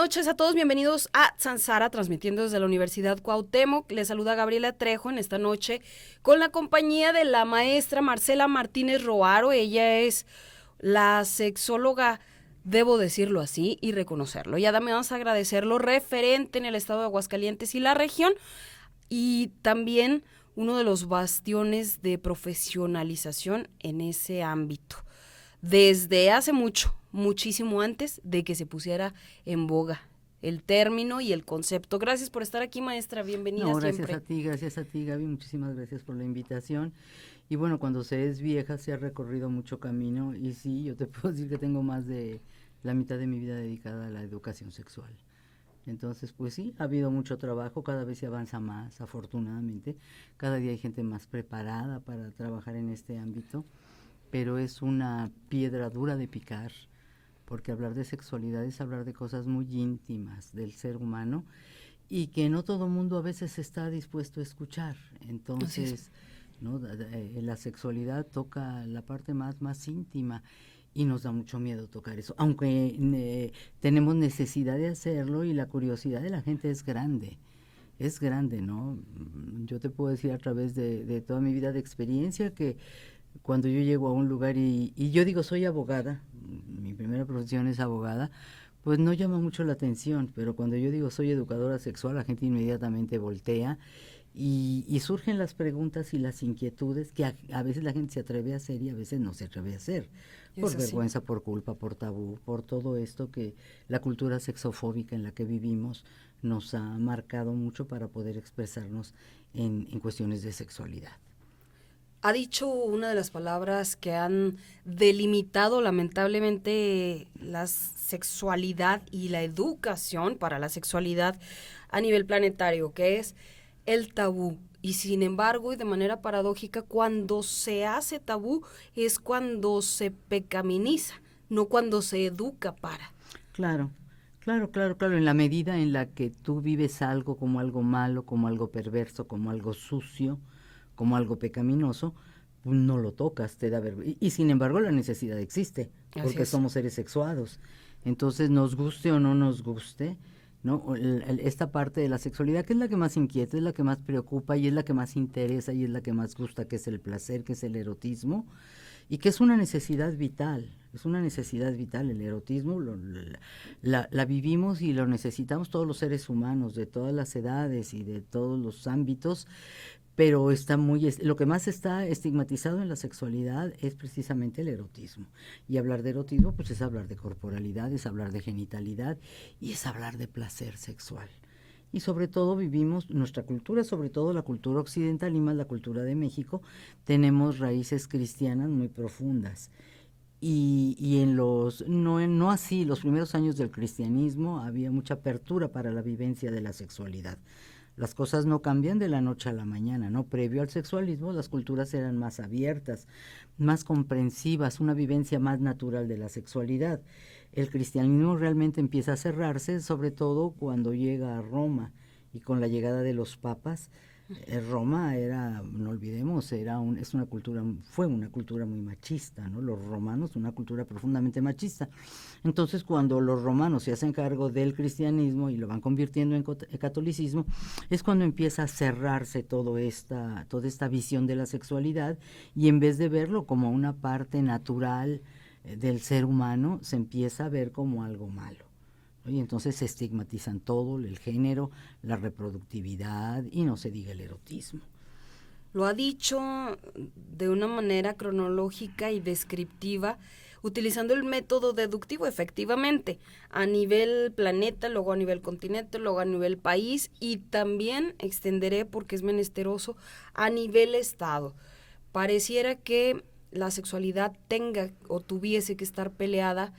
noches a todos, bienvenidos a Sansara, transmitiendo desde la Universidad Cuauhtémoc. Les saluda Gabriela Trejo en esta noche con la compañía de la maestra Marcela Martínez Roaro. Ella es la sexóloga, debo decirlo así y reconocerlo. Y además agradecerlo, referente en el estado de Aguascalientes y la región, y también uno de los bastiones de profesionalización en ese ámbito. Desde hace muchísimo antes de que se pusiera en boga el término y el concepto. Gracias por estar aquí, maestra, bienvenida gracias siempre. Gracias a ti, Gaby, muchísimas gracias por la invitación. Y bueno, cuando se es vieja se ha recorrido mucho camino y sí, yo te puedo decir que tengo más de la mitad de mi vida dedicada a la educación sexual. Entonces, pues sí, ha habido mucho trabajo, cada vez se avanza más, afortunadamente. Cada día hay gente más preparada para trabajar en este ámbito, pero es una piedra dura de picar, porque hablar de sexualidad es hablar de cosas muy íntimas del ser humano y que no todo mundo a veces está dispuesto a escuchar. Entonces, ¿no? La sexualidad toca la parte más íntima y nos da mucho miedo tocar eso, aunque tenemos necesidad de hacerlo y la curiosidad de la gente es grande, ¿no? Yo te puedo decir a través de toda mi vida de experiencia que cuando yo llego a un lugar y yo digo soy abogada, mi primera profesión es abogada, pues no llama mucho la atención, pero cuando yo digo soy educadora sexual, la gente inmediatamente voltea y surgen las preguntas y las inquietudes que a veces la gente se atreve a hacer y a veces no se atreve a hacer, por vergüenza, por culpa, por tabú, por todo esto que la cultura sexofóbica en la que vivimos nos ha marcado mucho para poder expresarnos en cuestiones de sexualidad. Ha dicho una de las palabras que han delimitado lamentablemente la sexualidad y la educación para la sexualidad a nivel planetario, que es el tabú. Y sin embargo, y de manera paradójica, cuando se hace tabú es cuando se pecaminiza, no cuando se educa para. Claro, claro, en la medida en la que tú vives algo como algo malo, como algo perverso, como algo sucio, como algo pecaminoso, no lo tocas, te da vergüenza. Y sin embargo la necesidad existe, porque somos seres sexuados. Entonces, nos guste o no nos guste, ¿no? Esta parte de la sexualidad, que es la que más inquieta, es la que más preocupa y es la que más interesa y es la que más gusta, que es el placer, que es el erotismo, y que es una necesidad vital, el erotismo la vivimos y lo necesitamos todos los seres humanos, de todas las edades y de todos los ámbitos, pero lo que más está estigmatizado en la sexualidad es precisamente el erotismo. Y hablar de erotismo, pues es hablar de corporalidad, es hablar de genitalidad y es hablar de placer sexual. Y sobre todo vivimos, nuestra cultura, sobre todo la cultura occidental y más la cultura de México, tenemos raíces cristianas muy profundas. Y no así, los primeros años del cristianismo había mucha apertura para la vivencia de la sexualidad. Las cosas no cambian de la noche a la mañana, ¿no? Previo al sexualismo, las culturas eran más abiertas, más comprensivas, una vivencia más natural de la sexualidad. El cristianismo realmente empieza a cerrarse, sobre todo cuando llega a Roma y con la llegada de los papas. Roma era, no olvidemos, fue una cultura muy machista, ¿no? Los romanos, una cultura profundamente machista. Entonces, cuando los romanos se hacen cargo del cristianismo y lo van convirtiendo en catolicismo, es cuando empieza a cerrarse toda esta visión de la sexualidad, y en vez de verlo como una parte natural del ser humano, se empieza a ver como algo malo. Y entonces se estigmatizan todo, el género, la reproductividad y no se diga el erotismo. Lo ha dicho de una manera cronológica y descriptiva, utilizando el método deductivo, efectivamente, a nivel planeta, luego a nivel continente, luego a nivel país, y también extenderé, porque es menesteroso, a nivel estado. Pareciera que la sexualidad tenga o tuviese que estar peleada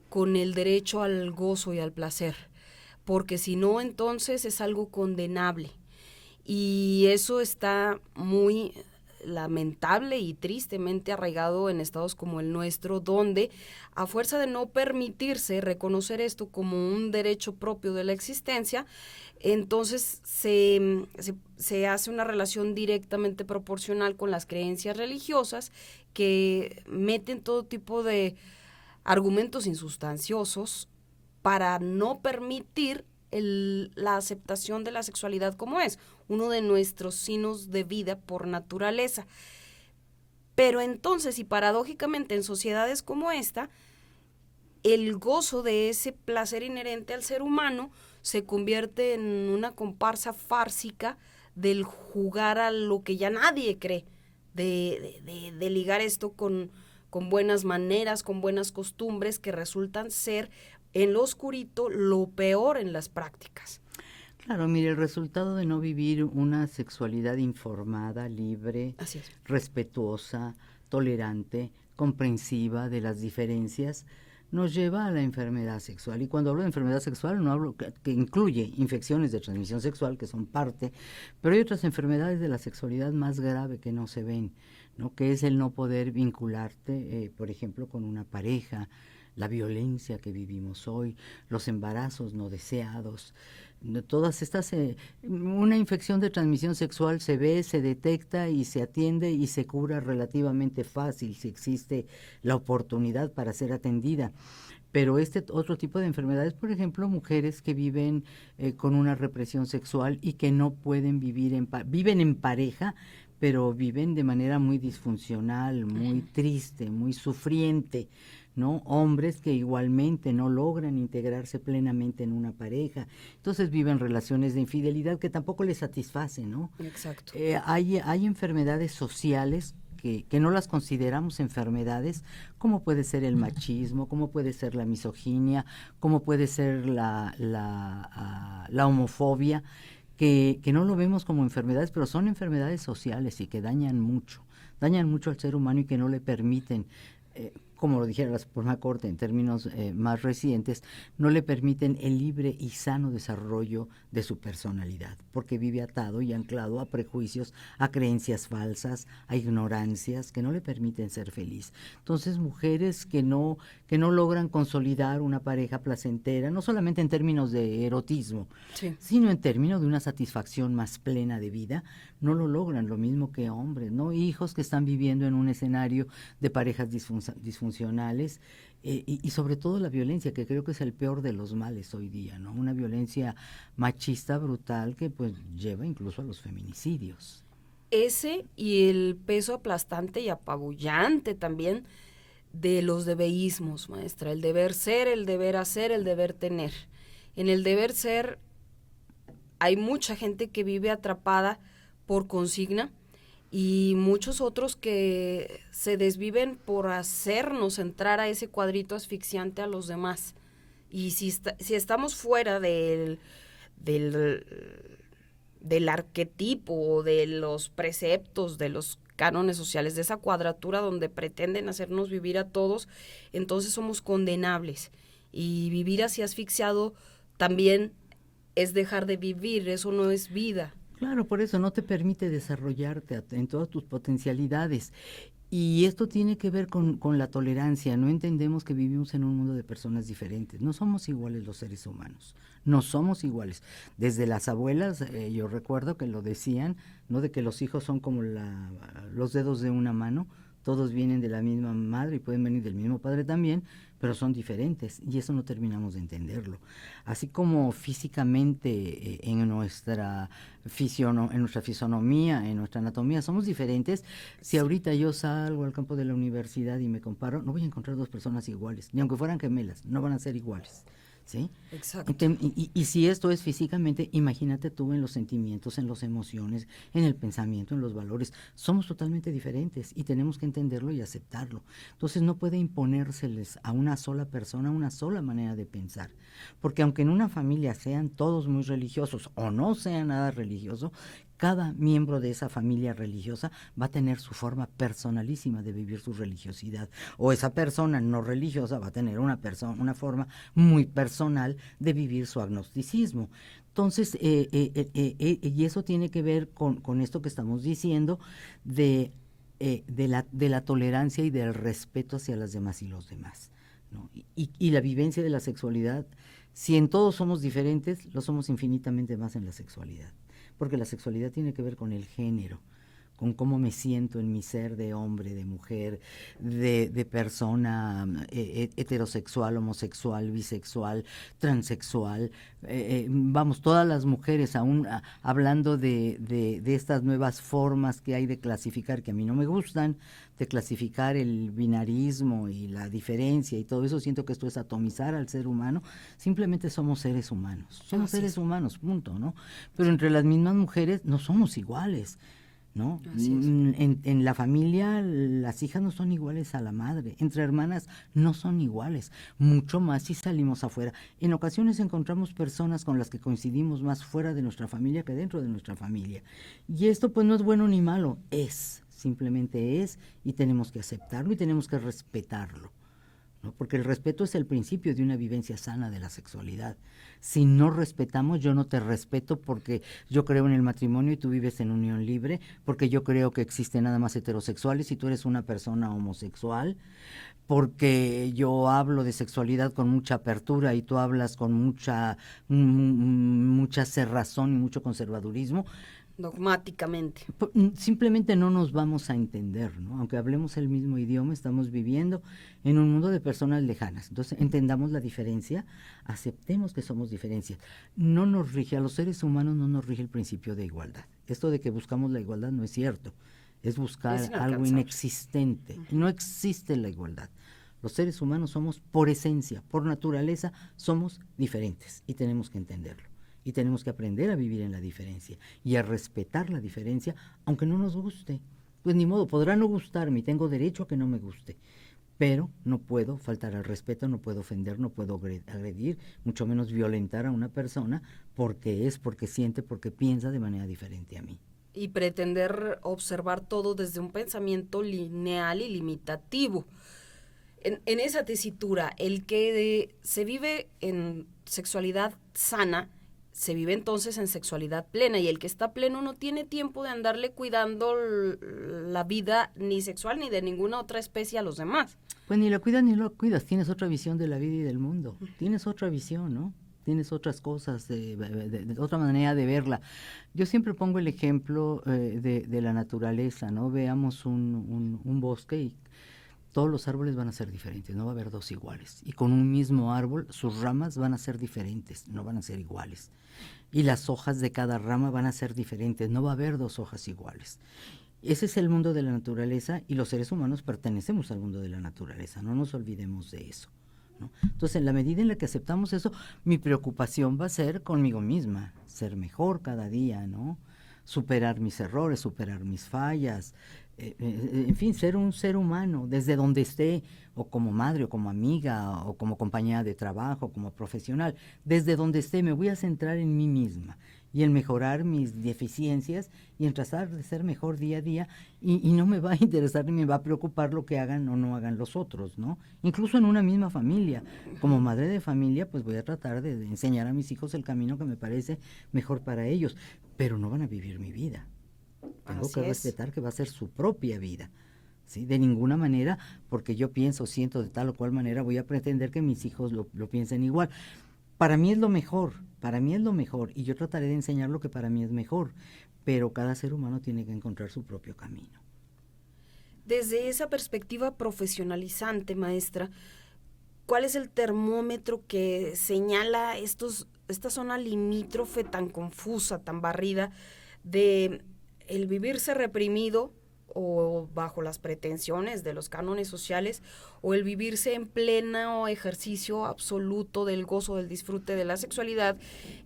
con el derecho al gozo y al placer, porque si no, entonces es algo condenable. Y eso está muy lamentable y tristemente arraigado en estados como el nuestro, donde a fuerza de no permitirse reconocer esto como un derecho propio de la existencia, entonces se hace una relación directamente proporcional con las creencias religiosas que meten todo tipo de argumentos insustanciosos para no permitir la aceptación de la sexualidad como es, uno de nuestros signos de vida por naturaleza. Pero entonces, y paradójicamente en sociedades como esta, el gozo de ese placer inherente al ser humano se convierte en una comparsa fársica del jugar a lo que ya nadie cree, de ligar esto con buenas maneras, con buenas costumbres que resultan ser en lo oscurito lo peor en las prácticas. Claro, mire, el resultado de no vivir una sexualidad informada, libre, Así es. respetuosa, tolerante, comprensiva de las diferencias, nos lleva a la enfermedad sexual. Y cuando hablo de enfermedad sexual, no hablo que incluye infecciones de transmisión sexual, que son parte, pero hay otras enfermedades de la sexualidad más grave que no se ven, ¿no? Que es el no poder vincularte, por ejemplo, con una pareja, la violencia que vivimos hoy, los embarazos no deseados, todas estas, una infección de transmisión sexual se ve, se detecta y se atiende y se cura relativamente fácil si existe la oportunidad para ser atendida. Pero este otro tipo de enfermedades, por ejemplo, mujeres que viven con una represión sexual y que no pueden vivir viven en pareja, pero viven de manera muy disfuncional, muy triste, muy sufriente, ¿no? Hombres que igualmente no logran integrarse plenamente en una pareja, entonces viven relaciones de infidelidad que tampoco les satisfacen, ¿no? Exacto. Hay enfermedades sociales que no las consideramos enfermedades, como puede ser el machismo, como puede ser la misoginia, como puede ser la homofobia, que no lo vemos como enfermedades, pero son enfermedades sociales y que dañan mucho al ser humano y que no le permiten, como lo dijera la Suprema Corte en términos más recientes, no le permiten el libre y sano desarrollo de su personalidad, porque vive atado y anclado a prejuicios, a creencias falsas, a ignorancias que no le permiten ser feliz. Entonces, mujeres que no logran consolidar una pareja placentera, no solamente en términos de erotismo, Sí. sino en términos de una satisfacción más plena de vida, no lo logran, lo mismo que hombres, ¿no? Hijos que están viviendo en un escenario de parejas disfuncionales, y sobre todo la violencia, que creo que es el peor de los males hoy día, ¿no? Una violencia machista brutal que pues lleva incluso a los feminicidios. Ese y el peso aplastante y apabullante también de los debeísmos, maestra. El deber ser, el deber hacer, el deber tener. En el deber ser hay mucha gente que vive atrapada por consigna y muchos otros que se desviven por hacernos entrar a ese cuadrito asfixiante a los demás. Y si estamos fuera del, del arquetipo, de los preceptos, de los cánones sociales, de esa cuadratura donde pretenden hacernos vivir a todos, entonces somos condenables. Y vivir así asfixiado también es dejar de vivir, eso no es vida. Claro, por eso no te permite desarrollarte en todas tus potencialidades. Y esto tiene que ver con la tolerancia. No entendemos que vivimos en un mundo de personas diferentes. No somos iguales los seres humanos. No somos iguales. Desde las abuelas, yo recuerdo que lo decían, ¿no? De que los hijos son como los dedos de una mano. Todos vienen de la misma madre y pueden venir del mismo padre también, pero son diferentes y eso no terminamos de entenderlo. Así como físicamente en nuestra fisonomía, en nuestra anatomía somos diferentes, si ahorita yo salgo al campo de la universidad y me comparo, no voy a encontrar dos personas iguales, ni aunque fueran gemelas, no van a ser iguales. ¿Sí? Exacto. Y si esto es físicamente, imagínate tú en los sentimientos, en las emociones, en el pensamiento, en los valores. Somos totalmente diferentes y tenemos que entenderlo y aceptarlo. Entonces no puede imponérseles a una sola persona una sola manera de pensar. Porque aunque en una familia sean todos muy religiosos o no sean nada religioso, cada miembro de esa familia religiosa va a tener su forma personalísima de vivir su religiosidad. O esa persona no religiosa va a tener una forma muy personal de vivir su agnosticismo. Entonces, y eso tiene que ver con esto que estamos diciendo de la tolerancia y del respeto hacia las demás y los demás, ¿no? Y la vivencia de la sexualidad, si en todos somos diferentes, lo somos infinitamente más en la sexualidad. Porque la sexualidad tiene que ver con el género, con cómo me siento en mi ser de hombre, de mujer, de persona heterosexual, homosexual, bisexual, transexual. Vamos, todas las mujeres aún hablando de estas nuevas formas que hay de clasificar, que a mí no me gustan, de clasificar el binarismo y la diferencia y todo eso, siento que esto es atomizar al ser humano. Simplemente somos seres humanos, humanos, punto, ¿no? Pero entre las mismas mujeres no somos iguales, ¿no? En la familia las hijas no son iguales a la madre, entre hermanas no son iguales, mucho más si salimos afuera. En ocasiones encontramos personas con las que coincidimos más fuera de nuestra familia que dentro de nuestra familia. Y esto pues no es bueno ni malo, simplemente es, y tenemos que aceptarlo y tenemos que respetarlo, ¿no? Porque el respeto es el principio de una vivencia sana de la sexualidad. Si no respetamos, yo no te respeto porque yo creo en el matrimonio y tú vives en unión libre, porque yo creo que existen nada más heterosexuales y tú eres una persona homosexual, porque yo hablo de sexualidad con mucha apertura y tú hablas con mucha cerrazón y mucho conservadurismo. Dogmáticamente. Simplemente no nos vamos a entender, ¿no? Aunque hablemos el mismo idioma, estamos viviendo en un mundo de personas lejanas. Entonces, entendamos la diferencia, aceptemos que somos diferencias. No nos rige, a los seres humanos no nos rige el principio de igualdad. Esto de que buscamos la igualdad no es cierto, es buscar algo inexistente. No existe la igualdad. Los seres humanos somos, por esencia, por naturaleza, somos diferentes y tenemos que entenderlo. Y tenemos que aprender a vivir en la diferencia y a respetar la diferencia, aunque no nos guste. Pues ni modo, podrá no gustarme y tengo derecho a que no me guste, pero no puedo faltar al respeto, no puedo ofender, no puedo agredir, mucho menos violentar a una persona porque siente, porque piensa de manera diferente a mí. Y pretender observar todo desde un pensamiento lineal y limitativo. En esa tesitura, el que se vive en sexualidad sana, se vive entonces en sexualidad plena, y el que está pleno no tiene tiempo de andarle cuidando la vida ni sexual ni de ninguna otra especie a los demás. Pues ni la cuidas ni lo cuidas, tienes otra visión de la vida y del mundo, tienes otra visión, ¿no? Tienes otras cosas, de otra manera de verla. Yo siempre pongo el ejemplo de la naturaleza, ¿no? Veamos un bosque y todos los árboles van a ser diferentes, no va a haber dos iguales. Y con un mismo árbol, sus ramas van a ser diferentes, no van a ser iguales. Y las hojas de cada rama van a ser diferentes, no va a haber dos hojas iguales. Ese es el mundo de la naturaleza y los seres humanos pertenecemos al mundo de la naturaleza, no nos olvidemos de eso, ¿no? Entonces, en la medida en la que aceptamos eso, mi preocupación va a ser conmigo misma, ser mejor cada día, ¿no? Superar mis errores, superar mis fallas, en fin, ser un ser humano desde donde esté, o como madre, o como amiga, o como compañera de trabajo, como profesional, desde donde esté me voy a centrar en mí misma y en mejorar mis deficiencias y en tratar de ser mejor día a día, y no me va a interesar ni me va a preocupar lo que hagan o no hagan los otros, ¿no? Incluso en una misma familia, como madre de familia, pues voy a tratar de enseñar a mis hijos el camino que me parece mejor para ellos, pero no van a vivir mi vida. Tengo que respetar que va a ser su propia vida, ¿sí? De ninguna manera, porque yo pienso, siento de tal o cual manera, voy a pretender que mis hijos lo piensen igual. Para mí es lo mejor, y yo trataré de enseñar lo que para mí es mejor, pero cada ser humano tiene que encontrar su propio camino. Desde esa perspectiva profesionalizante, maestra, ¿cuál es el termómetro que señala esta zona limítrofe tan confusa, tan barrida, de el vivirse reprimido o bajo las pretensiones de los cánones sociales, o el vivirse en pleno ejercicio absoluto del gozo, del disfrute de la sexualidad,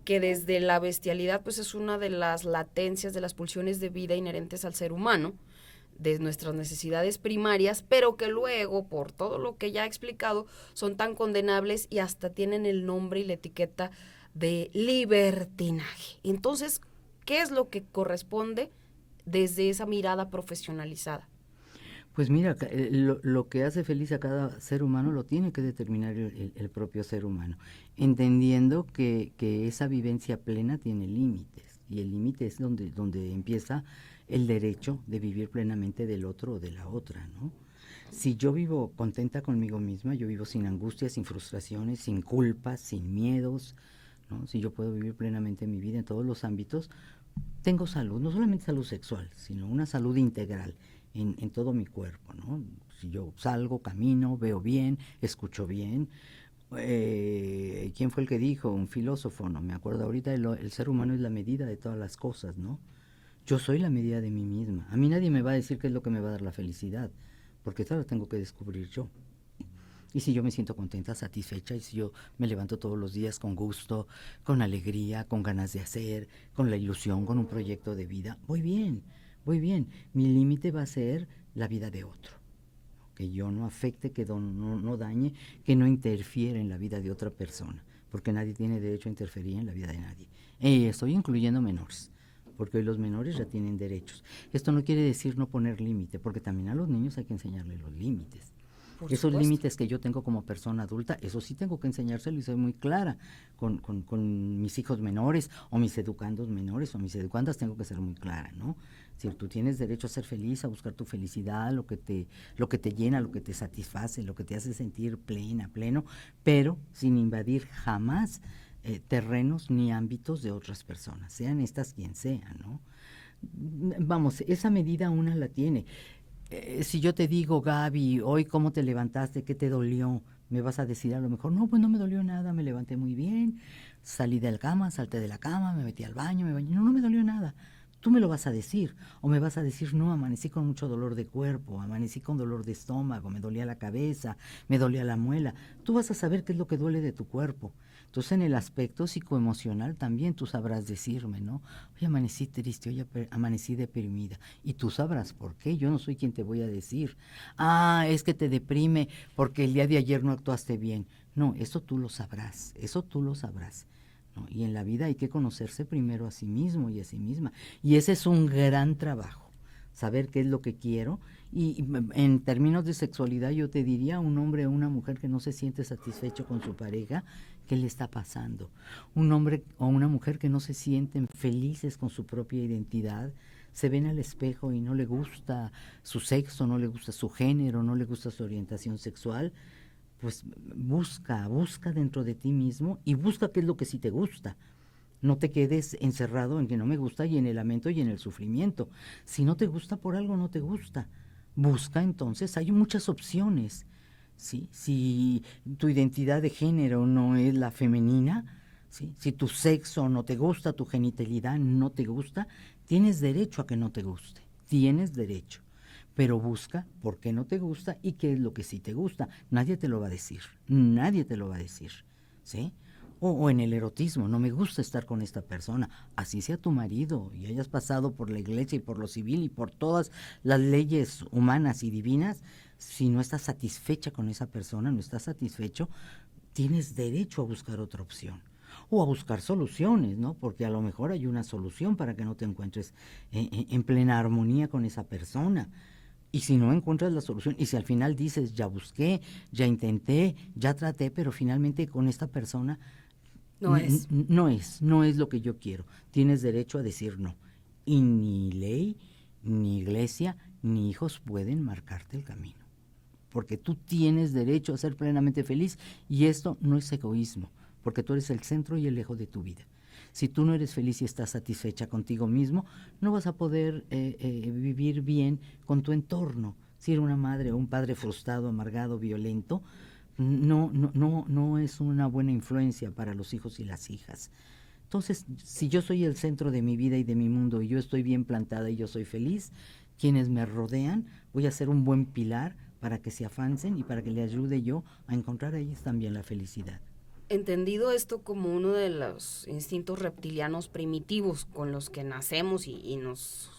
que desde la bestialidad pues es una de las latencias, de las pulsiones de vida inherentes al ser humano, de nuestras necesidades primarias, pero que luego, por todo lo que ya he explicado, son tan condenables y hasta tienen el nombre y la etiqueta de libertinaje? Entonces, ¿qué es lo que corresponde desde esa mirada profesionalizada? Pues mira, lo que hace feliz a cada ser humano lo tiene que determinar el propio ser humano, entendiendo que esa vivencia plena tiene límites, y el límite es donde empieza el derecho de vivir plenamente del otro o de la otra, ¿no? Si yo vivo contenta conmigo misma, yo vivo sin angustias, sin frustraciones, sin culpas, sin miedos, ¿no? Si yo puedo vivir plenamente mi vida en todos los ámbitos, tengo salud, no solamente salud sexual, sino una salud integral en todo mi cuerpo, ¿no? Si yo salgo, camino, veo bien, escucho bien. ¿Quién fue el que dijo? Un filósofo, no me acuerdo ahorita, el ser humano es la medida de todas las cosas, ¿no? Yo soy la medida de mí misma. A mí nadie me va a decir qué es lo que me va a dar la felicidad, porque esa la tengo que descubrir yo. Y si yo me siento contenta, satisfecha, y si yo me levanto todos los días con gusto, con alegría, con ganas de hacer, con la ilusión, con un proyecto de vida, voy bien, voy bien. Mi límite va a ser la vida de otro. Que yo no afecte, que no dañe, que no interfiera en la vida de otra persona, porque nadie tiene derecho a interferir en la vida de nadie. Estoy incluyendo menores, porque hoy los menores ya tienen derechos. Esto no quiere decir no poner límite, porque también a los niños hay que enseñarles los límites. Por Esos supuesto. límites que yo tengo como persona adulta, eso sí tengo que enseñárselo y soy muy clara con mis hijos menores o mis educandos menores o mis educandas, tengo que ser muy clara, ¿no? Es decir, tú tienes derecho a ser feliz, a buscar tu felicidad, lo que te llena, lo que te satisface, lo que te hace sentir plena, pleno, pero sin invadir jamás terrenos ni ámbitos de otras personas, sean estas quien sean, ¿no? Vamos, esa medida una la tiene. Si yo te digo, Gaby, hoy cómo te levantaste, qué te dolió, me vas a decir a lo mejor, no, pues no me dolió nada, me levanté muy bien, salí de la cama, salté de la cama, me metí al baño, me bañé, no me dolió nada. Tú me lo vas a decir, o me vas a decir, no, amanecí con mucho dolor de cuerpo, amanecí con dolor de estómago, me dolía la cabeza, me dolía la muela. Tú vas a saber qué es lo que duele de tu cuerpo. Entonces, en el aspecto psicoemocional también tú sabrás decirme, ¿no? Hoy amanecí triste, hoy amanecí deprimida. Y tú sabrás por qué, yo no soy quien te voy a decir. Es que te deprime porque el día de ayer no actuaste bien. No, eso tú lo sabrás, eso tú lo sabrás. ¿No? Y en la vida hay que conocerse primero a sí mismo y a sí misma. Y ese es un gran trabajo, saber qué es lo que quiero. Y en términos de sexualidad yo te diría, un hombre o una mujer que no se siente satisfecho con su pareja, ¿qué le está pasando? Un hombre o una mujer que no se sienten felices con su propia identidad, se ven al espejo y no le gusta su sexo, no le gusta su género, no le gusta su orientación sexual, pues busca dentro de ti mismo y busca qué es lo que sí te gusta. No te quedes encerrado en que no me gusta y en el lamento y en el sufrimiento. Si no te gusta por algo, no te gusta. Busca entonces, hay muchas opciones. ¿Sí? Si tu identidad de género no es la femenina, ¿sí? Si tu sexo no te gusta, tu genitalidad no te gusta, tienes derecho a que no te guste. Tienes derecho. Pero busca por qué no te gusta y qué es lo que sí te gusta. Nadie te lo va a decir, nadie te lo va a decir, ¿sí? O en el erotismo, no me gusta estar con esta persona, así sea tu marido y hayas pasado por la iglesia y por lo civil y por todas las leyes humanas y divinas, si no estás satisfecha con esa persona, no estás satisfecho, tienes derecho a buscar otra opción. O a buscar soluciones, ¿no? Porque a lo mejor hay una solución para que no te encuentres en plena armonía con esa persona. Y si no encuentras la solución, y si al final dices, ya busqué, ya intenté, ya traté, pero finalmente con esta persona No es. no es lo que yo quiero. Tienes derecho a decir no. Y ni ley, ni iglesia, ni hijos pueden marcarte el camino. Porque tú tienes derecho a ser plenamente feliz y esto no es egoísmo, porque tú eres el centro y el eje de tu vida. Si tú no eres feliz y estás satisfecha contigo mismo, no vas a poder vivir bien con tu entorno. Si eres una madre o un padre frustrado, amargado, violento, no es una buena influencia para los hijos y las hijas. Entonces, si yo soy el centro de mi vida y de mi mundo y yo estoy bien plantada y yo soy feliz, quienes me rodean, voy a ser un buen pilar para que se avancen y para que le ayude yo a encontrar a ellos también la felicidad. Entendido esto como uno de los instintos reptilianos primitivos con los que nacemos y nos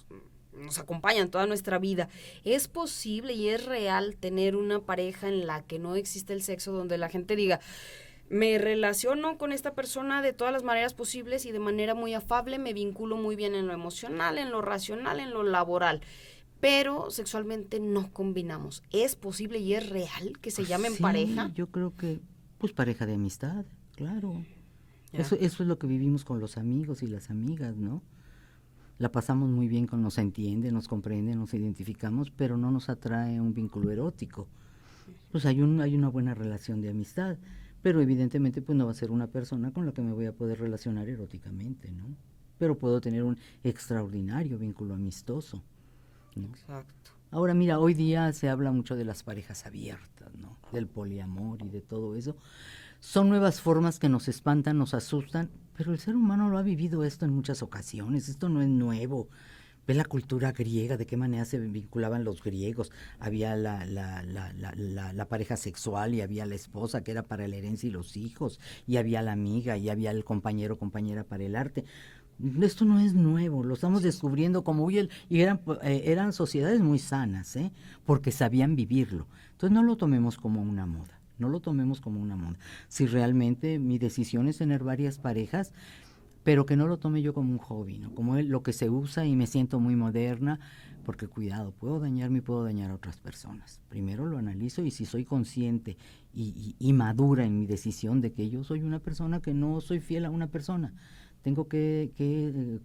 acompañan toda nuestra vida, ¿es posible y es real tener una pareja en la que no existe el sexo, donde la gente diga, me relaciono con esta persona de todas las maneras posibles y de manera muy afable, me vinculo muy bien en lo emocional, en lo racional, en lo laboral, pero sexualmente no combinamos? ¿Es posible y es real que se Pues llamen sí, pareja? yo creo que, pues pareja de amistad, claro. Ya. Eso es lo que vivimos con los amigos y las amigas, ¿no? La pasamos muy bien con nos entiende, nos comprende, nos identificamos, pero no nos atrae un vínculo erótico. Pues hay una buena relación de amistad, pero evidentemente pues no va a ser una persona con la que me voy a poder relacionar eróticamente, ¿no? pero puedo tener un extraordinario vínculo amistoso, ¿no? Exacto. Ahora mira, hoy día se habla mucho de las parejas abiertas, ¿no? Del poliamor y de todo eso. Son nuevas formas que nos espantan, nos asustan, pero el ser humano lo ha vivido esto en muchas ocasiones, esto no es nuevo. Ve la cultura griega, de qué manera se vinculaban los griegos. Había la pareja sexual y había la esposa que era para la herencia y los hijos, y había la amiga, y había el compañero o compañera para el arte. Esto no es nuevo, lo estamos descubriendo como hoy, y eran sociedades muy sanas, porque sabían vivirlo. Entonces no lo tomemos como una moda, no lo tomemos como una moda. Si realmente mi decisión es tener varias parejas, pero que no lo tome yo como un hobby, ¿no? Como lo que se usa y me siento muy moderna, porque cuidado, puedo dañarme y puedo dañar a otras personas. Primero lo analizo y si soy consciente y madura en mi decisión de que yo soy una persona que no soy fiel a una persona, tengo que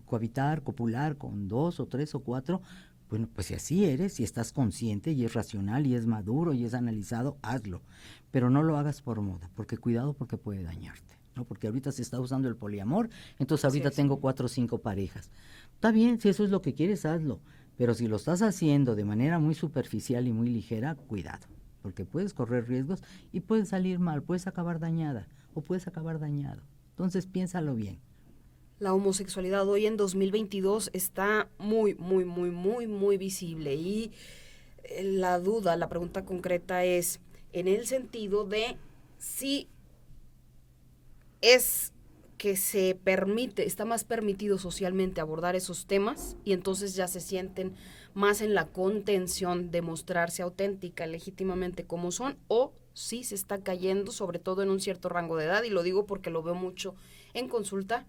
cohabitar, copular con 2 o 3 o 4, bueno, pues si así eres, si estás consciente y es racional y es maduro y es analizado, hazlo. Pero no lo hagas por moda, porque cuidado porque puede dañarte, ¿no? Porque ahorita se está usando el poliamor, entonces ahorita tengo 4 o 5 parejas. Está bien, si eso es lo que quieres, hazlo. Pero si lo estás haciendo de manera muy superficial y muy ligera, cuidado, porque puedes correr riesgos y puedes salir mal, puedes acabar dañada o puedes acabar dañado. Entonces piénsalo bien. La homosexualidad hoy en 2022 está muy, muy, muy, muy, muy visible y la pregunta concreta es en el sentido de si es que se permite, está más permitido socialmente abordar esos temas y entonces ya se sienten más en la contención de mostrarse auténtica, legítimamente como son, o si se está cayendo, sobre todo en un cierto rango de edad, y lo digo porque lo veo mucho en consulta,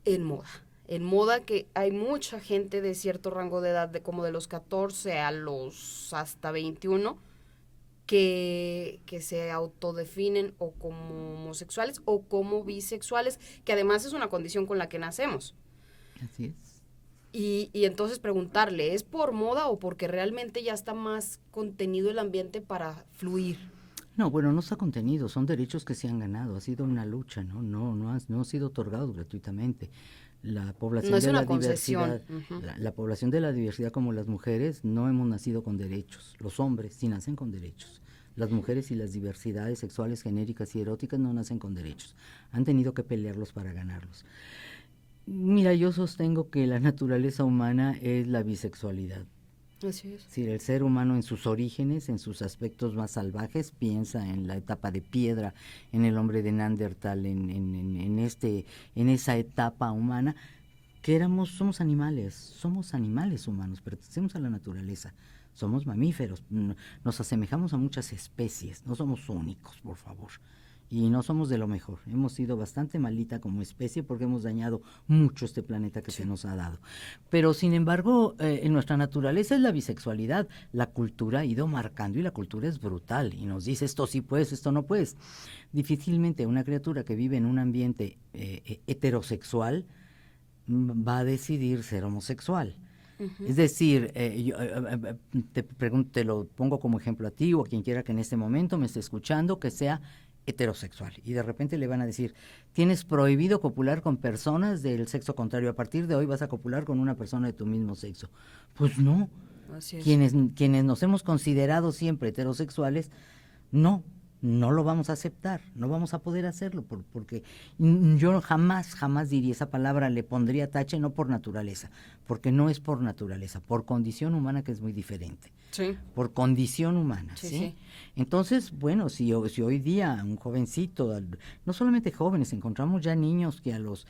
en moda que hay mucha gente de cierto rango de edad, de como de los 14 a los hasta 21, que se autodefinen o como homosexuales o como bisexuales, que además es una condición con la que nacemos. Así es. Y entonces preguntarle, ¿es por moda o porque realmente ya está más contenido el ambiente para fluir? No, bueno, no está contenido, son derechos que se han ganado, ha sido una lucha, ¿no? No han sido otorgados gratuitamente. La población No es de una la concesión. diversidad, la población de la diversidad como las mujeres no hemos nacido con derechos. Los hombres sí nacen con derechos. Las mujeres y las diversidades sexuales, genéricas y eróticas no nacen con derechos. Han tenido que pelearlos para ganarlos. Mira, yo sostengo que la naturaleza humana es la bisexualidad. Así es. Sí, el ser humano en sus orígenes, en sus aspectos más salvajes, piensa en la etapa de piedra, en el hombre de Neandertal, en esa etapa humana, que somos animales humanos, pertenecemos a la naturaleza, somos mamíferos, nos asemejamos a muchas especies, no somos únicos, por favor. Y no somos de lo mejor. Hemos sido bastante malita como especie porque hemos dañado mucho este planeta que se nos ha dado. Pero, sin embargo, en nuestra naturaleza es la bisexualidad. La cultura ha ido marcando y la cultura es brutal. Y nos dice esto sí puedes, esto no puedes. Difícilmente una criatura que vive en un ambiente heterosexual va a decidir ser homosexual. Uh-huh. Es decir, te lo pongo como ejemplo a ti o a quien quiera que en este momento me esté escuchando, que sea heterosexual, y de repente le van a decir, tienes prohibido copular con personas del sexo contrario, a partir de hoy vas a copular con una persona de tu mismo sexo. Pues no. Así es. Quienes nos hemos considerado siempre heterosexuales, no lo vamos a aceptar, no vamos a poder hacerlo, porque yo jamás diría esa palabra, le pondría tache, no por naturaleza, porque no es por naturaleza, por condición humana, que es muy diferente. Sí. Por condición humana, ¿sí? Entonces, bueno, si hoy día un jovencito, no solamente jóvenes, encontramos ya niños que a los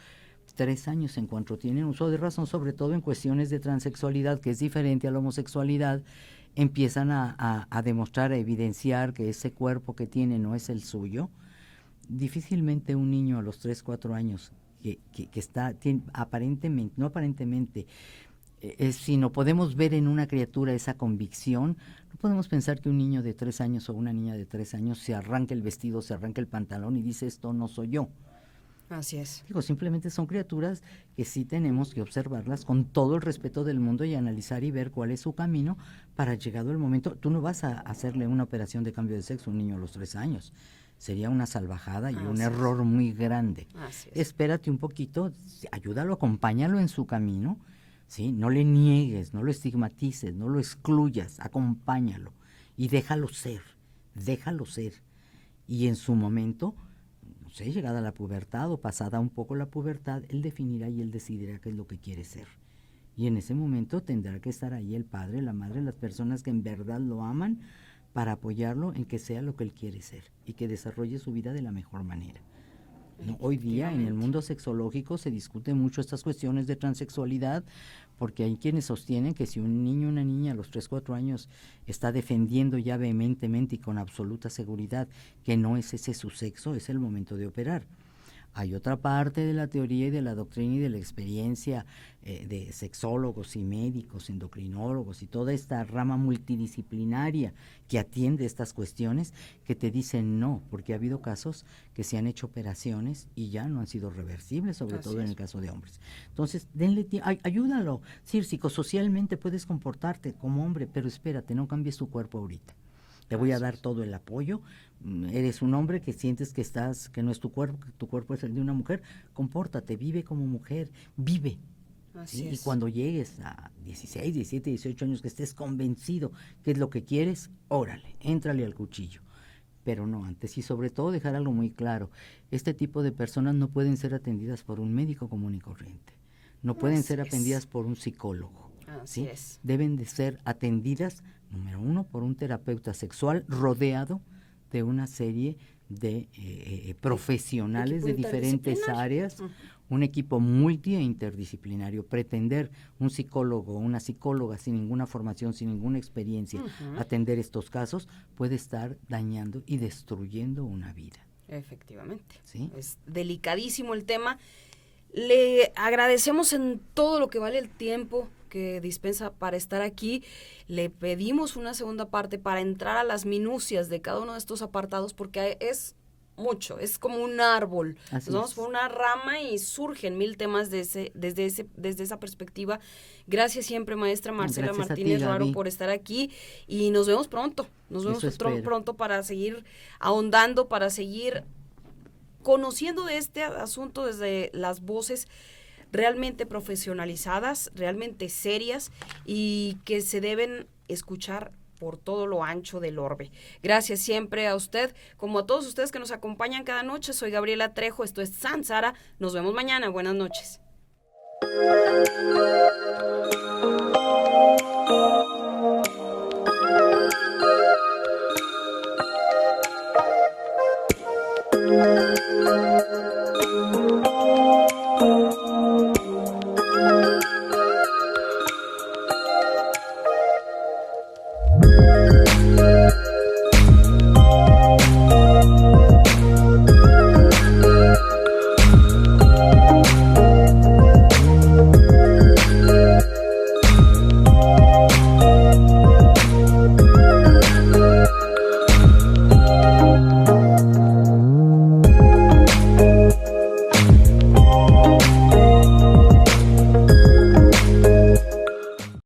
3 años en cuanto tienen uso de razón, sobre todo en cuestiones de transexualidad, que es diferente a la homosexualidad, empiezan a demostrar, a evidenciar que ese cuerpo que tiene no es el suyo. Difícilmente un niño a los 3, 4 años que tiene aparentemente, sino podemos ver en una criatura esa convicción. No podemos pensar que un niño de 3 años o una niña de 3 años se arranque el vestido, se arranque el pantalón y dice, esto no soy yo. Así es. Digo, simplemente son criaturas que sí tenemos que observarlas con todo el respeto del mundo y analizar y ver cuál es su camino para, llegado el momento, tú no vas a hacerle una operación de cambio de sexo a un niño a los 3 años. sería una salvajada y un Así es. error muy grande. Así es. Espérate un poquito, ayúdalo, acompáñalo en su camino, ¿sí? No le niegues, no lo estigmatices, no lo excluyas, acompáñalo y déjalo ser. Y en su momento, no sé, llegada la pubertad o pasada un poco la pubertad, él definirá y él decidirá qué es lo que quiere ser. Y en ese momento tendrá que estar ahí el padre, la madre, las personas que en verdad lo aman para apoyarlo en que sea lo que él quiere ser y que desarrolle su vida de la mejor manera. ¿No? Hoy día en el mundo sexológico se discuten mucho estas cuestiones de transexualidad, porque hay quienes sostienen que si un niño o una niña a los 3, 4 años está defendiendo ya vehementemente y con absoluta seguridad que no es ese su sexo, es el momento de operar. Hay otra parte de la teoría y de la doctrina y de la experiencia de sexólogos y médicos, endocrinólogos y toda esta rama multidisciplinaria que atiende estas cuestiones que te dicen no, porque ha habido casos que se han hecho operaciones y ya no han sido reversibles, sobre todo en el caso de hombres. Entonces, ayúdalo. Sí, psicosocialmente puedes comportarte como hombre, pero espérate, no cambies tu cuerpo ahorita. Te voy a dar todo el apoyo. Eres un hombre que sientes que no es tu cuerpo, que tu cuerpo es el de una mujer. Compórtate, vive como mujer, vive. Así ¿sí? es. Y cuando llegues a 16, 17, 18 años, que estés convencido que es lo que quieres, órale, éntrale al cuchillo. Pero no antes, y sobre todo dejar algo muy claro. Este tipo de personas no pueden ser atendidas por un médico común y corriente. No pueden ser atendidas por un psicólogo. Así ¿sí? es. Deben de ser atendidas, número uno, por un terapeuta sexual rodeado de una serie de profesionales de diferentes áreas, un equipo multi e interdisciplinario. Pretender un psicólogo o una psicóloga sin ninguna formación, sin ninguna experiencia, atender estos casos, puede estar dañando y destruyendo una vida. Efectivamente. ¿Sí? Es delicadísimo el tema. Le agradecemos en todo lo que vale el tiempo que dispensa para estar aquí. Le pedimos una segunda parte para entrar a las minucias de cada uno de estos apartados, porque es mucho, es como un árbol. Así Nos vamos es. por una rama y surgen 1000 temas desde esa perspectiva. Gracias siempre, maestra Marcela Gracias Martínez a ti, Ruaro, Gaby. por estar aquí, y nos vemos pronto. Nos vemos Eso espero. pronto para seguir ahondando, para seguir conociendo de este asunto desde las voces realmente profesionalizadas, realmente serias y que se deben escuchar por todo lo ancho del orbe. Gracias siempre a usted, como a todos ustedes que nos acompañan cada noche. Soy Gabriela Trejo, esto es Sansara. Nos vemos mañana. Buenas noches.